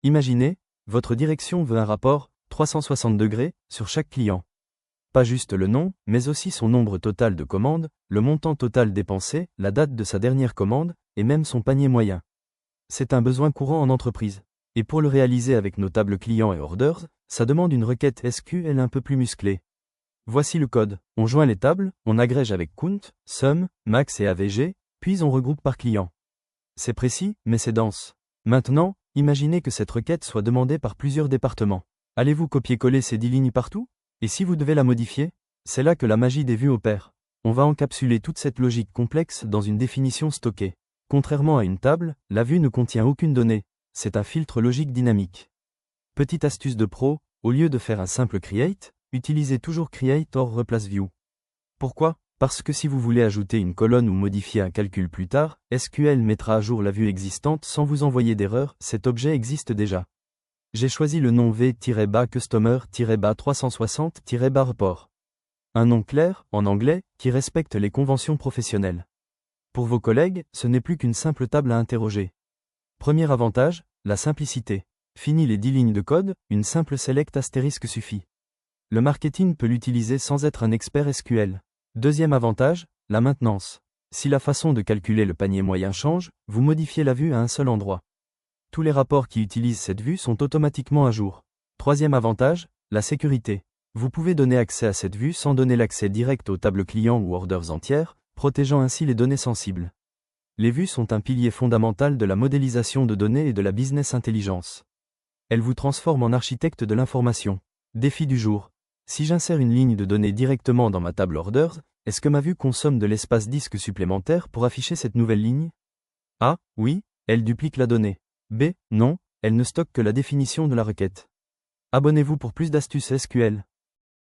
Imaginez, votre direction veut un rapport 360 degrés sur chaque client. Pas juste le nom, mais aussi son nombre total de commandes, le montant total dépensé, la date de sa dernière commande, et même son panier moyen. C'est un besoin courant en entreprise. Et pour le réaliser avec nos tables clients et orders, ça demande une requête SQL un peu plus musclée. Voici le code. On joint les tables, on agrège avec count, sum, max et AVG, puis on regroupe par client. C'est précis, mais c'est dense. Maintenant, imaginez que cette requête soit demandée par plusieurs départements. Allez-vous copier-coller ces 10 lignes partout? Et si vous devez la modifier? C'est là que la magie des vues opère. On va encapsuler toute cette logique complexe dans une définition stockée. Contrairement à une table, la vue ne contient aucune donnée, c'est un filtre logique dynamique. Petite astuce de pro, au lieu de faire un simple create, utilisez toujours create or replace view. Pourquoi? Parce que si vous voulez ajouter une colonne ou modifier un calcul plus tard, SQL mettra à jour la vue existante sans vous envoyer d'erreur, cet objet existe déjà. J'ai choisi le nom v-customer-360-report. Un nom clair, en anglais, qui respecte les conventions professionnelles. Pour vos collègues, ce n'est plus qu'une simple table à interroger. Premier avantage, la simplicité. Fini les 10 lignes de code, une simple select astérisque suffit. Le marketing peut l'utiliser sans être un expert SQL. Deuxième avantage, la maintenance. Si la façon de calculer le panier moyen change, vous modifiez la vue à un seul endroit. Tous les rapports qui utilisent cette vue sont automatiquement à jour. Troisième avantage, la sécurité. Vous pouvez donner accès à cette vue sans donner l'accès direct aux tables clients ou orders entières, protégeant ainsi les données sensibles. Les vues sont un pilier fondamental de la modélisation de données et de la business intelligence. Elles vous transforment en architecte de l'information. Défi du jour. Si j'insère une ligne de données directement dans ma table orders, est-ce que ma vue consomme de l'espace disque supplémentaire pour afficher cette nouvelle ligne? A. Oui, elle duplique la donnée. B. Non, elle ne stocke que la définition de la requête. Abonnez-vous pour plus d'astuces SQL.